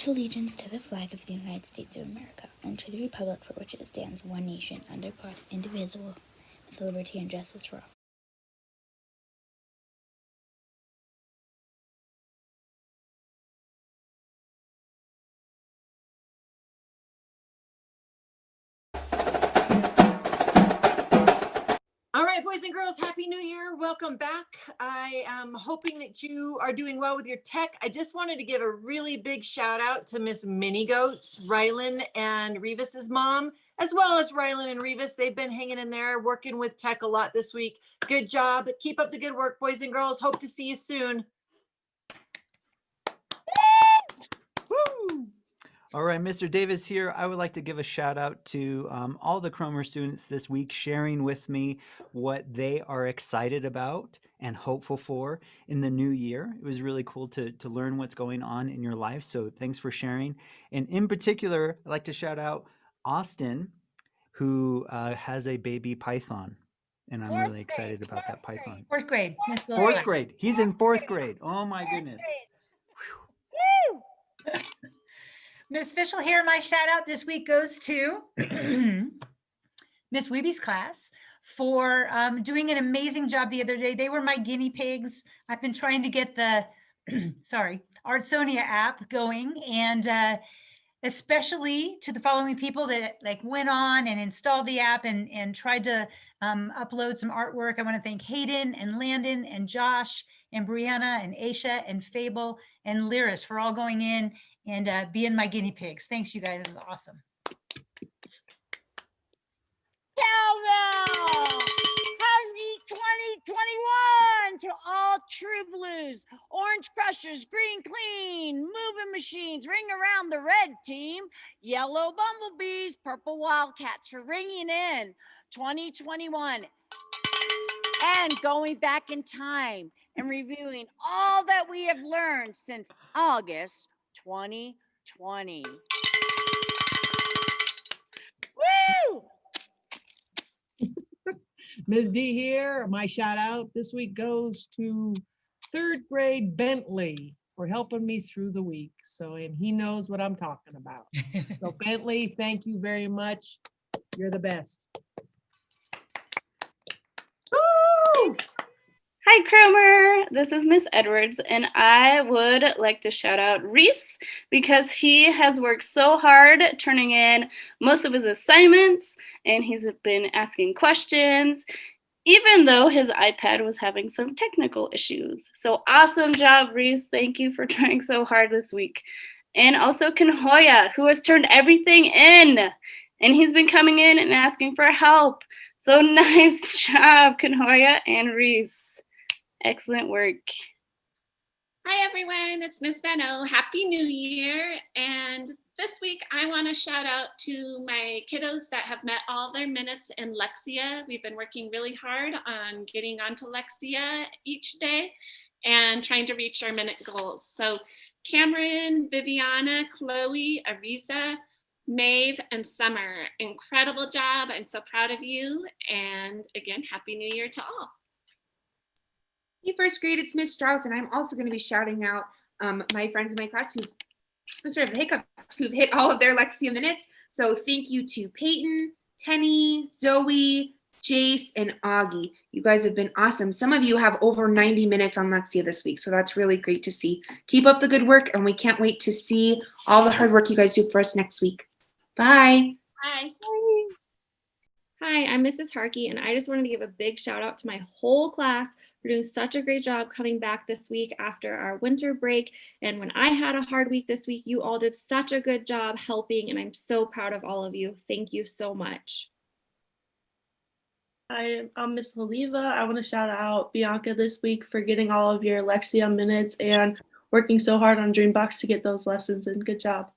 pledge allegiance to the flag of the United States of America and to the republic for which it stands, one nation, under God, indivisible, with liberty and justice for all. All right, boys and girls, Happy New Year. Welcome back. I am hoping that you are doing well with your tech. I just wanted to give a really big shout out to Miss Minnie Goats, Rylan and Revis's mom, as well as Rylan and Revis. They've been hanging in there, working with tech a lot this week. Good job. Keep up the good work, boys and girls. Hope to see you soon. Woo! All right, Mr. Davis here. I would like to give a shout out to all the Cromer students this week, sharing with me what they are excited about and hopeful for in the new year. It was really cool to learn what's going on in your life. So thanks for sharing. And in particular, I'd like to shout out Austin, who has a baby python. And I'm really excited about that python. Fourth grade. Fourth grade. He's in fourth grade. Oh my goodness. Miss Fischel here. My shout out this week goes to Miss Weeby's class for doing an amazing job the other day. They were my guinea pigs. I've been trying to get the Artsonia app going, and especially to the following people that went on and installed the app and tried to upload some artwork. I want to thank Hayden and Landon and Josh and Brianna and Aisha and Fable and Lyris for all going in and being my guinea pigs. Thanks, you guys. It was awesome. Cowbell! Happy 2021 to all True Blues, Orange Crushers, Green Clean, Moving Machines, Ring Around the Red Team, Yellow Bumblebees, Purple Wildcats for ringing in 2021 and going back in time and reviewing all that we have learned since August 2020. Woo! Ms. D here. My shout out this week goes to third grade Bentley for helping me through the week. And he knows what I'm talking about. So Bentley, thank you very much. You're the best. Woo! Hi, Cromer. This is Miss Edwards, and I would like to shout out Reese because he has worked so hard turning in most of his assignments, and he's been asking questions, even though his iPad was having some technical issues. So awesome job, Reese. Thank you for trying so hard this week. And also Kanhoya, who has turned everything in, and he's been coming in and asking for help. So nice job, Kanhoya and Reese. Excellent work. Hi, everyone. It's Miss Benno. Happy New Year. And this week, I want to shout out to my kiddos that have met all their minutes in Lexia. We've been working really hard on getting onto Lexia each day and trying to reach our minute goals. So Cameron, Viviana, Chloe, Arisa, Maeve, and Summer, incredible job. I'm so proud of you. And again, Happy New Year to all. Hey, first grade, it's Miss Strauss, and I'm also going to be shouting out my friends in my class who've hit all of their Lexia minutes. So thank you to Peyton, Tenny, Zoe, Jace, and Augie. You guys have been awesome. Some of you have over 90 minutes on Lexia this week, so that's really great to see. Keep up the good work, and we can't wait to see all the hard work you guys do for us next week. Bye. Bye. Hi, I'm Mrs. Harkey, and I just wanted to give a big shout out to my whole class for doing such a great job coming back this week after our winter break. And when I had a hard week this week, you all did such a good job helping, and I'm so proud of all of you. Thank you so much. Hi, I'm Miss Oliva. I want to shout out Bianca this week for getting all of your Lexia minutes and working so hard on Dreambox to get those lessons in. Good job.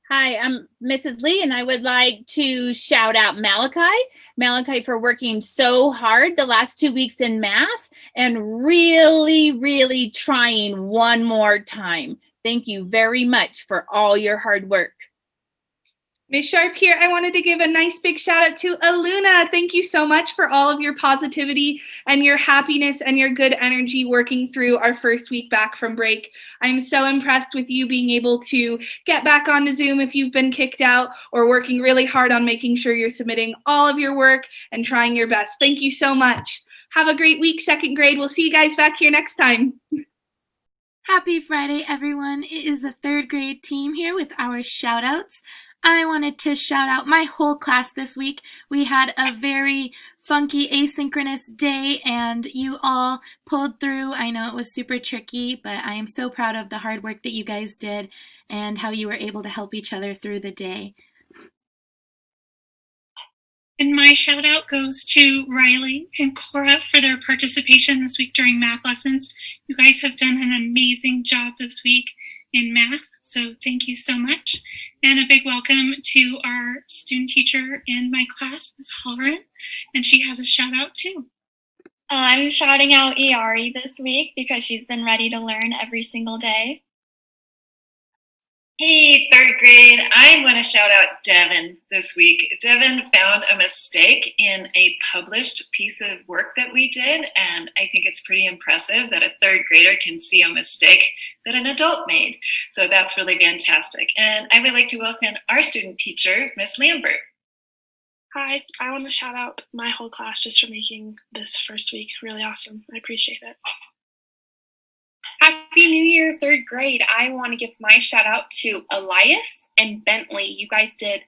Hi, I'm Mrs. Lee, and I would like to shout out Malachi for working so hard the last 2 weeks in math and really trying one more time. Thank you very much for all your hard work. Miss Sharp here. I wanted to give a nice big shout out to Aluna. Thank you so much for all of your positivity and your happiness and your good energy working through our first week back from break. I'm so impressed with you being able to get back onto Zoom if you've been kicked out, or working really hard on making sure you're submitting all of your work and trying your best. Thank you so much. Have a great week, second grade. We'll see you guys back here next time. Happy Friday, everyone. It is the third grade team here with our shout outs. I wanted to shout out my whole class this week. We had a very funky asynchronous day and you all pulled through. I know it was super tricky, but I am so proud of the hard work that you guys did and how you were able to help each other through the day. And my shout out goes to Riley and Cora for their participation this week during math lessons. You guys have done an amazing job this week in math, so thank you so much. And a big welcome to our student teacher in my class, Ms. Halloran, and she has a shout out too. I'm shouting out Iari this week because she's been ready to learn every single day. Hey, third grade, I want to shout out Devin this week. Devin found a mistake in a published piece of work that we did, and I think it's pretty impressive that a third grader can see a mistake that an adult made. So that's really fantastic. And I would like to welcome our student teacher, Miss Lambert. Hi, I want to shout out my whole class just for making this first week really awesome. I appreciate it. Happy New Year, third grade. I want to give my shout out to Elias and Bentley. You guys did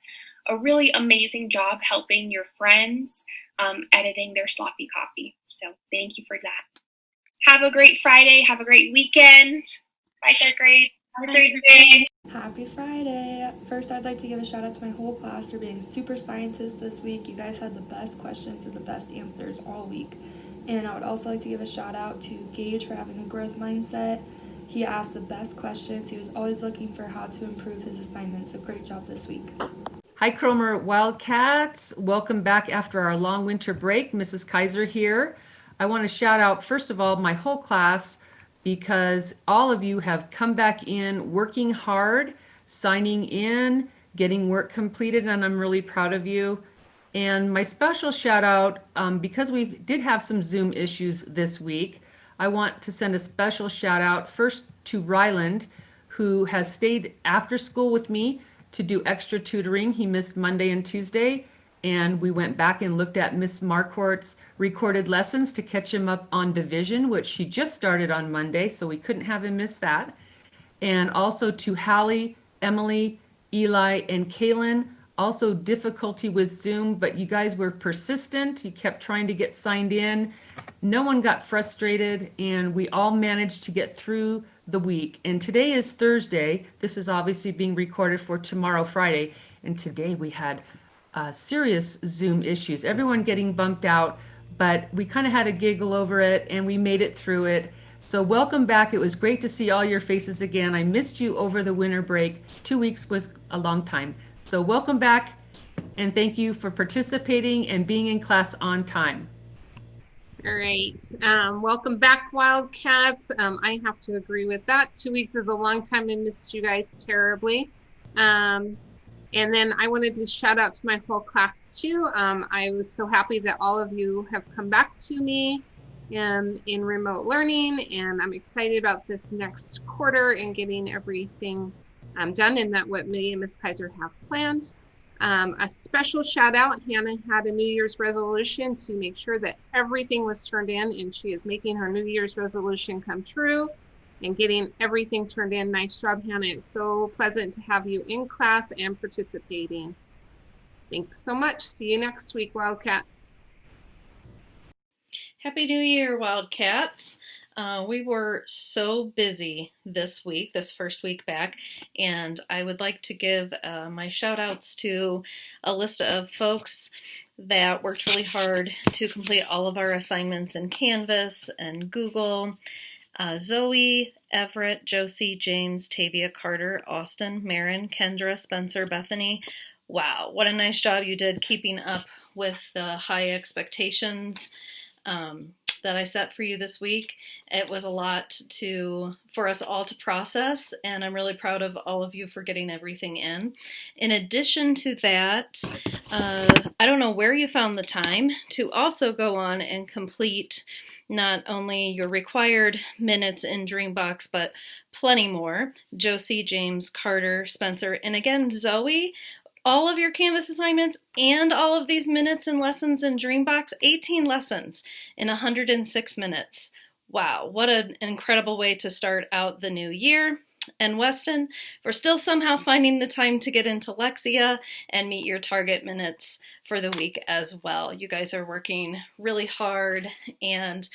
a really amazing job helping your friends editing their sloppy copy. So thank you for that. Have a great Friday. Have a great weekend. Bye, third grade. Bye, third grade. Happy Friday. First, I'd like to give a shout out to my whole class for being super scientists this week. You guys had the best questions and the best answers all week. And I would also like to give a shout out to Gage for having a growth mindset. He asked the best questions. He was always looking for how to improve his assignments. So great job this week. Hi, Cromer Wildcats. Welcome back after our long winter break. Mrs. Kaiser here. I want to shout out, first of all, my whole class, because all of you have come back in working hard, signing in, getting work completed, and I'm really proud of you. And my special shout out, because we did have some Zoom issues this week, I want to send a special shout out first to Ryland, who has stayed after school with me to do extra tutoring. He missed Monday and Tuesday, and we went back and looked at Miss Marquardt's recorded lessons to catch him up on division, which she just started on Monday, so we couldn't have him miss that. And also to Hallie, Emily, Eli, and Kaylin. Also difficulty with Zoom, but you guys were persistent. You kept trying to get signed in. No one got frustrated, and we all managed to get through the week. And today is Thursday. This is obviously being recorded for tomorrow, Friday. And today we had serious Zoom issues. Everyone getting bumped out, but we kind of had a giggle over it, and we made it through it. So welcome back. It was great to see all your faces again. I missed you over the winter break. 2 weeks was a long time. So welcome back, and thank you for participating and being in class on time. All right. Welcome back, Wildcats. I have to agree with that. 2 weeks is a long time. I missed you guys terribly. And then I wanted to shout out to my whole class too. I was so happy that all of you have come back to me in remote learning, and I'm excited about this next quarter and getting everything done, and that what me and Ms. Kaiser have planned. A special shout out, Hannah had a New Year's resolution to make sure that everything was turned in, and she is making her New Year's resolution come true and getting everything turned in. Nice job, Hannah. It's so pleasant to have you in class and participating. Thanks so much. See you next week, Wildcats. Happy New Year, Wildcats. We were so busy this week, this first week back, and I would like to give my shout outs to a list of folks that worked really hard to complete all of our assignments in Canvas and Google. Zoe, Everett, Josie, James, Tavia, Carter, Austin, Marin, Kendra, Spencer, Bethany. Wow, what a nice job you did keeping up with the high expectations. that I set for you this week. It was a lot for us all to process, and I'm really proud of all of you for getting everything in. In addition to that, I don't know where you found the time to also go on and complete not only your required minutes in Dreambox, but plenty more. Josie, James, Carter, Spencer, and again, Zoe, all of your Canvas assignments and all of these minutes and lessons in Dreambox, 18 lessons in 106 minutes. Wow, what an incredible way to start out the new year. And Weston, for still somehow finding the time to get into Lexia and meet your target minutes for the week as well. You guys are working really hard, and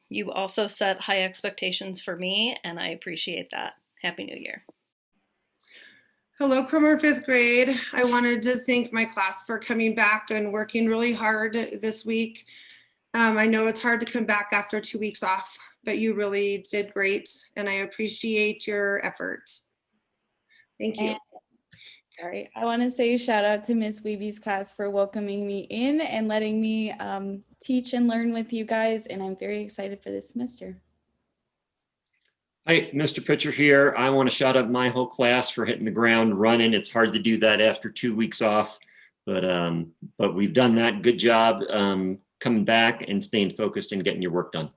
you also set high expectations for me, and I appreciate that. Happy New Year. Hello, Cromer 5th grade. I wanted to thank my class for coming back and working really hard this week. I know it's hard to come back after 2 weeks off, but you really did great, and I appreciate your efforts. Thank you. Sorry, I want to say shout out to Miss Weeby's class for welcoming me in and letting me teach and learn with you guys, and I'm very excited for this semester. Hi, Mr. Pitcher here. I want to shout out my whole class for hitting the ground running. It's hard to do that after 2 weeks off, but we've done that. Good job coming back and staying focused and getting your work done.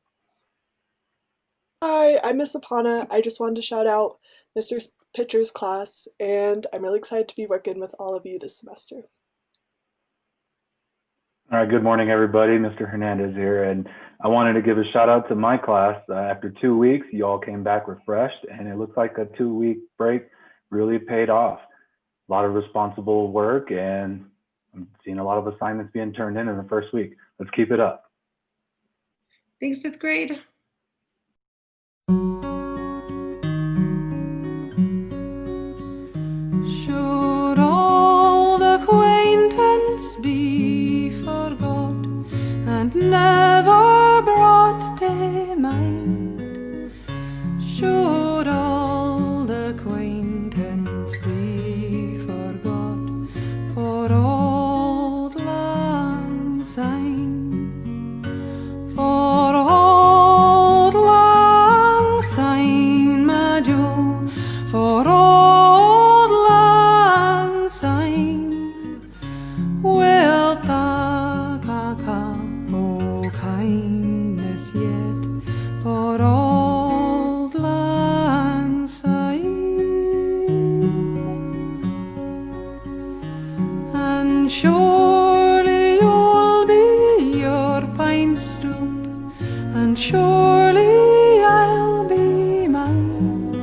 Hi, I'm Miss Apana. I just wanted to shout out Mr. Pitcher's class, and I'm really excited to be working with all of you this semester. All right, good morning, everybody. Mr. Hernandez here, and I wanted to give a shout out to my class. After 2 weeks, you all came back refreshed, and it looks like a 2-week break really paid off. A lot of responsible work, and I'm seeing a lot of assignments being turned in the first week. Let's keep it up. Thanks, 5th grade. Should old acquaintance be forgot and never brought to mind? Should old acquaintance be forgot for old lang syne? For old lang syne, my Jo, for old lang syne, will ta o kindness yet for old lang syne? And surely you'll be your pine stoop, and surely I'll be mine,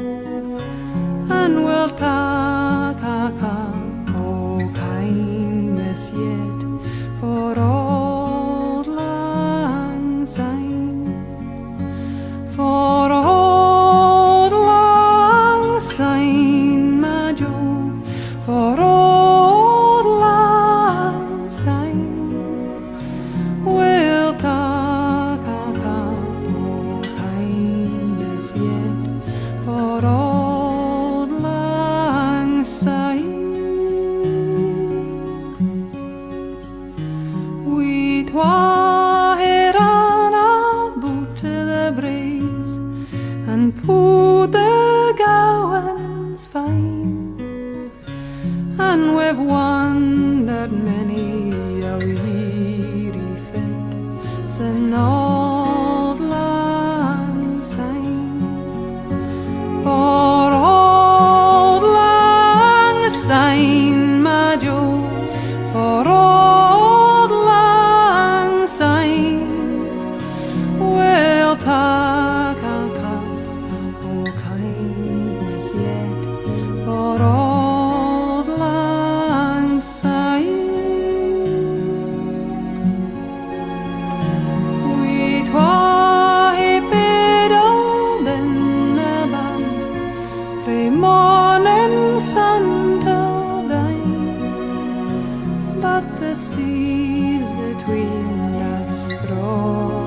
and we'll ta o kindness yet for old lang syne. For old lang syne, my Jo, for old lang syne, we'll ta o kindness yet for old lang syne. We twa hae ran aboot the braes and pu'd the gowans fine, and we've wandered many a weary fit sin auld lang syne. For auld lang syne, my Jo, for auld lang syne, we'll ta o kindness yet for auld lang syne. We twa hae biddled in a band frae morning sun till dine, but the seas between us broad